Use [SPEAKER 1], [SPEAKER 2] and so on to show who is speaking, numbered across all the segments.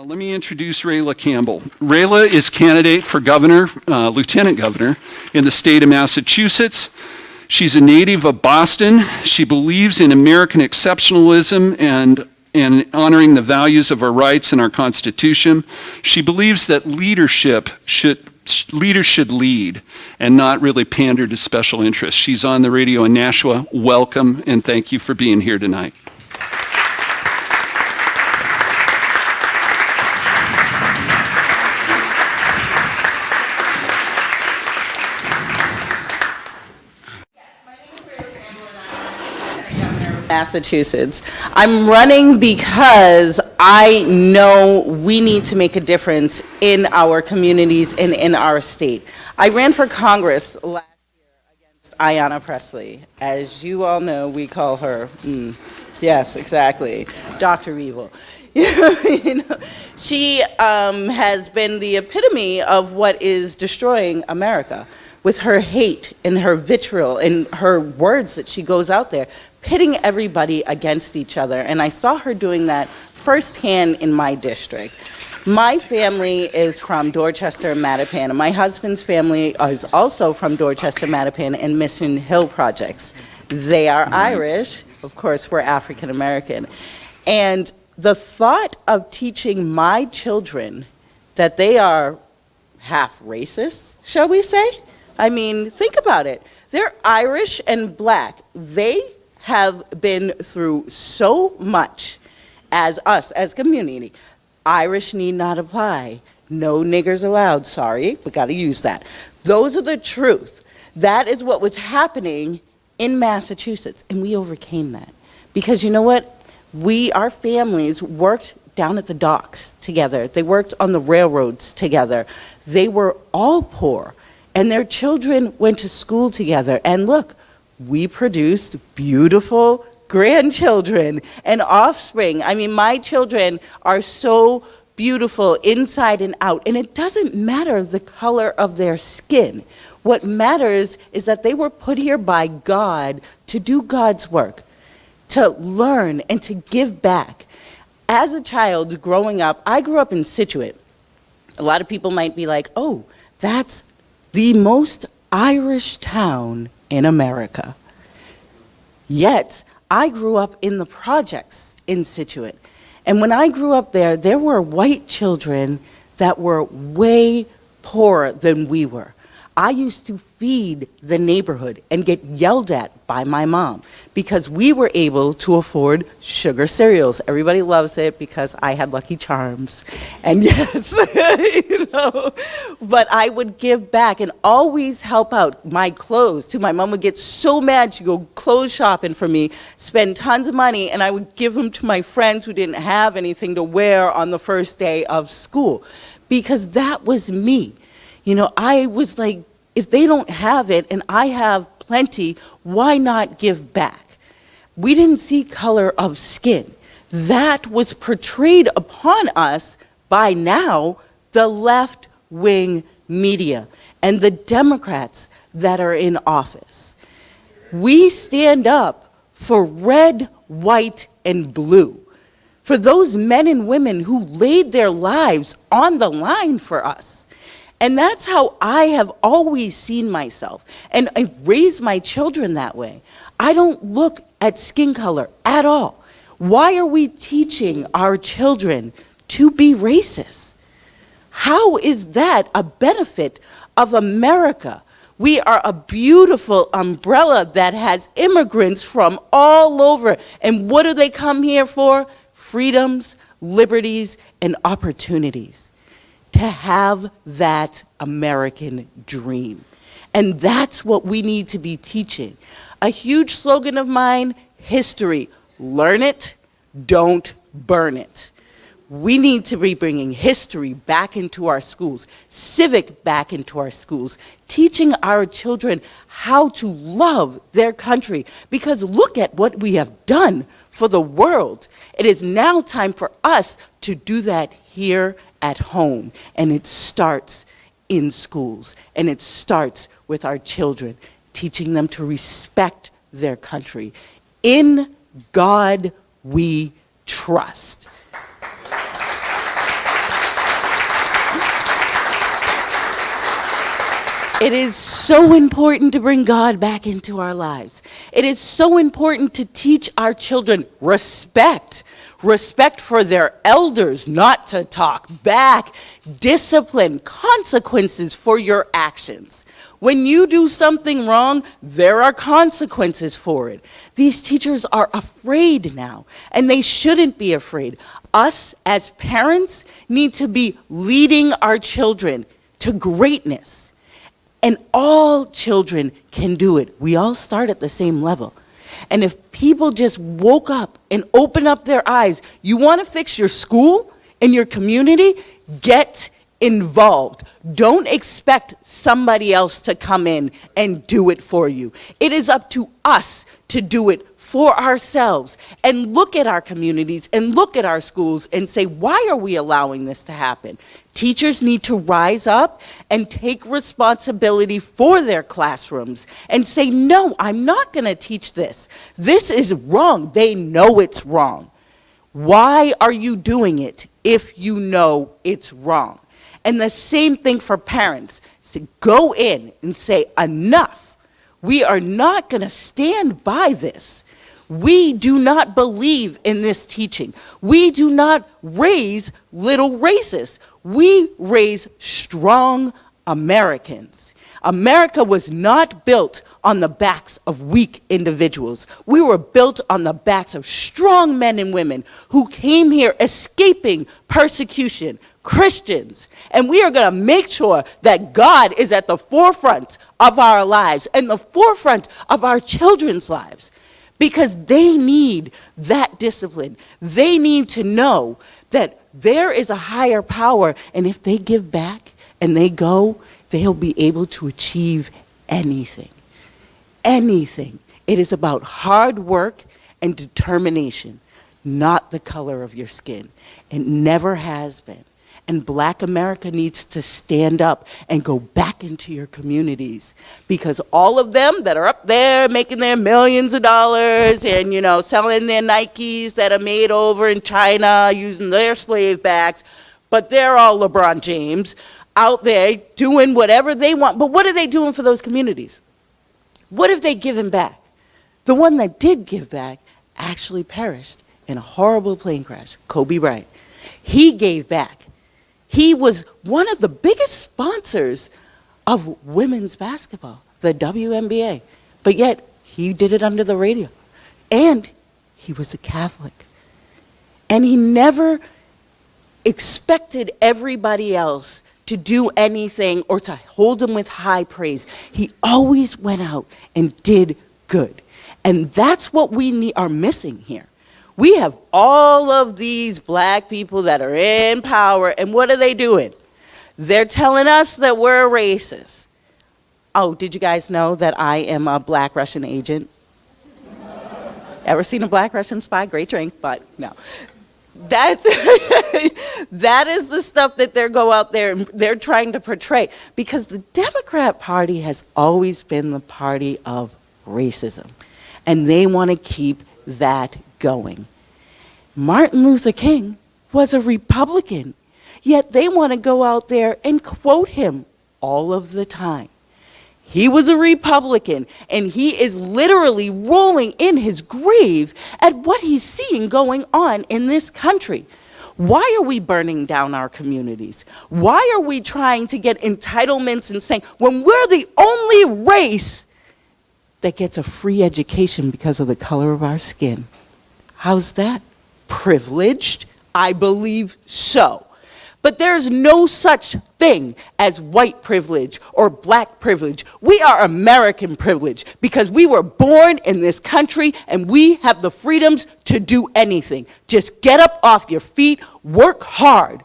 [SPEAKER 1] Let me introduce Rayla Campbell. Rayla is candidate for governor, lieutenant governor in the state of Massachusetts. She's a native of Boston. She believes in American exceptionalism and honoring the values of our rights and our Constitution. She believes that leaders should lead and not really pander to special interests. She's on the radio in Nashua. Welcome, and thank you for being here tonight.
[SPEAKER 2] Massachusetts. I'm running because I know we need to make a difference in our communities and in our state. I ran for Congress last year against Ayanna Pressley. As you all know, we call her, yes, exactly, Dr. Evil. You know, she has been the epitome of what is destroying America with her hate and her vitriol and her words that she goes out there, pitting everybody against each other. And I saw her doing that firsthand in my district. My family is from Dorchester, Mattapan, and my husband's family is also from Dorchester, Mattapan, and Mission Hill projects. They are Irish, of course, we're African American. And the thought of teaching my children that they are half racist, shall we say? I mean, think about it. They're Irish and black. They have been through so much as us, as community. Irish need not apply. No niggers allowed, sorry, we gotta use that. Those are the truth. That is what was happening in Massachusetts, and we overcame that. Because you know what? Our families worked down at the docks together. They worked on the railroads together. They were all poor, and their children went to school together. And look, we produced beautiful grandchildren and offspring. I mean, my children are so beautiful inside and out, and it doesn't matter the color of their skin. What matters is that they were put here by God to do God's work, to learn and to give back. As a child growing up, I grew up in Scituate. A lot of people might be like, oh, that's the most Irish town in America. Yet, I grew up in the projects in Scituate. And when I grew up there, there were white children that were way poorer than we were. I used to feed the neighborhood and get yelled at by my mom because we were able to afford sugar cereals. Everybody loves it because I had Lucky Charms. And yes, you know, but I would give back and always help out my clothes too. My mom would get so mad, she'd go clothes shopping for me, spend tons of money, and I would give them to my friends who didn't have anything to wear on the first day of school because that was me. You know, I was like, if they don't have it and I have plenty, why not give back? We didn't see color of skin. That was portrayed upon us by now the left-wing media and the Democrats that are in office. We stand up for red, white, and blue, for those men and women who laid their lives on the line for us. And that's how I have always seen myself, and I raise my children that way. I don't look at skin color at all. Why are we teaching our children to be racist? How is that a benefit of America? We are a beautiful umbrella that has immigrants from all over. And what do they come here for? Freedoms, liberties, and opportunities. To have that American dream. And that's what we need to be teaching. A huge slogan of mine, history, learn it, don't burn it. We need to be bringing history back into our schools, civic back into our schools, teaching our children how to love their country. Because look at what we have done for the world. It is now time for us to do that here at home. And it starts in schools. And it starts with our children, teaching them to respect their country. In God we trust. It is so important to bring God back into our lives. It is so important to teach our children respect. Respect for their elders, not to talk back. Discipline, consequences for your actions. When you do something wrong, there are consequences for it. These teachers are afraid now, and they shouldn't be afraid. Us as parents need to be leading our children to greatness. And all children can do it. We all start at the same level. And if people just woke up and opened up their eyes, you want to fix your school and your community, get involved. Don't expect somebody else to come in and do it for you. It is up to us to do it for ourselves and look at our communities and look at our schools and say, why are we allowing this to happen? Teachers need to rise up and take responsibility for their classrooms and say, no, I'm not going to teach this. This is wrong. They know it's wrong. Why are you doing it if you know it's wrong? And the same thing for parents. So go in and say, enough. We are not going to stand by this. We do not believe in this teaching. We do not raise little racists. We raise strong Americans. America was not built on the backs of weak individuals. We were built on the backs of strong men and women who came here escaping persecution, Christians. And we are going to make sure that God is at the forefront of our lives and the forefront of our children's lives. Because they need that discipline. They need to know that there is a higher power, and if they give back and they go, they'll be able to achieve anything. Anything. It is about hard work and determination, not the color of your skin. It never has been. And Black America needs to stand up and go back into your communities, because all of them that are up there making their millions of dollars and, you know, selling their Nikes that are made over in China using their slave backs, but they're all LeBron James out there doing whatever they want. But what are they doing for those communities? What have they given back? The one that did give back actually perished in a horrible plane crash, Kobe Bryant. He gave back. He was one of the biggest sponsors of women's basketball, the WNBA. But yet, he did it under the radio. And he was a Catholic. And he never expected everybody else to do anything or to hold him with high praise. He always went out and did good. And that's what we are missing here. We have all of these Black people that are in power, and what are they doing? They're telling us that we're racist. Oh, did you guys know that I am a Black Russian agent? Ever seen a Black Russian spy? Great drink, but no. That is the stuff that they go out there and they're trying to portray, because the Democrat Party has always been the party of racism, and they want to keep that going. Martin Luther King was a Republican, yet they want to go out there and quote him all of the time. He was a Republican, and he is literally rolling in his grave at what he's seeing going on in this country. Why are we burning down our communities? Why are we trying to get entitlements and saying, when we're the only race that gets a free education because of the color of our skin? How's that? Privileged? I believe so. But there's no such thing as white privilege or Black privilege. We are American privilege because we were born in this country and we have the freedoms to do anything. Just get up off your feet, work hard,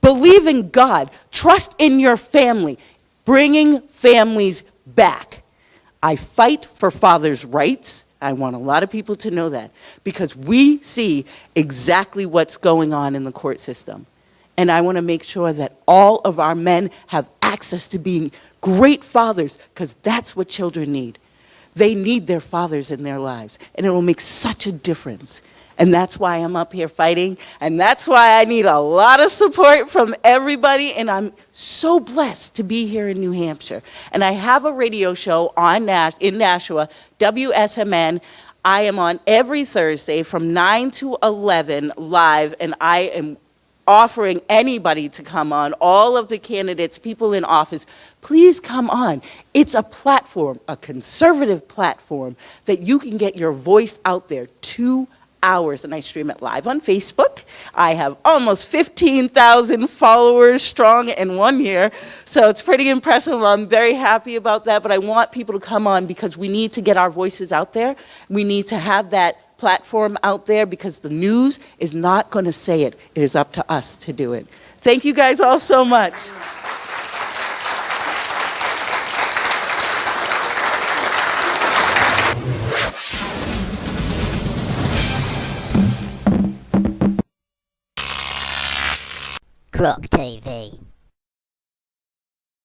[SPEAKER 2] believe in God, trust in your family, bringing families back. I fight for fathers' rights. I want a lot of people to know that, because we see exactly what's going on in the court system. And I want to make sure that all of our men have access to being great fathers, because that's what children need. They need their fathers in their lives, and it will make such a difference. And that's why I'm up here fighting, and that's why I need a lot of support from everybody, and I'm so blessed to be here in New Hampshire. And I have a radio show in Nashua, WSMN. I am on every Thursday from 9 to 11 live, and I am offering anybody to come on, all of the candidates, people in office, please come on. It's a platform, a conservative platform, that you can get your voice out there. 2 hours, and I stream it live on Facebook. I have almost 15,000 followers strong in 1 year, so it's pretty impressive. I'm very happy about that, but I want people to come on because we need to get our voices out there. We need to have that platform out there because the news is not going to say it. It is up to us to do it. Thank you guys all so much.
[SPEAKER 3] Crop TV.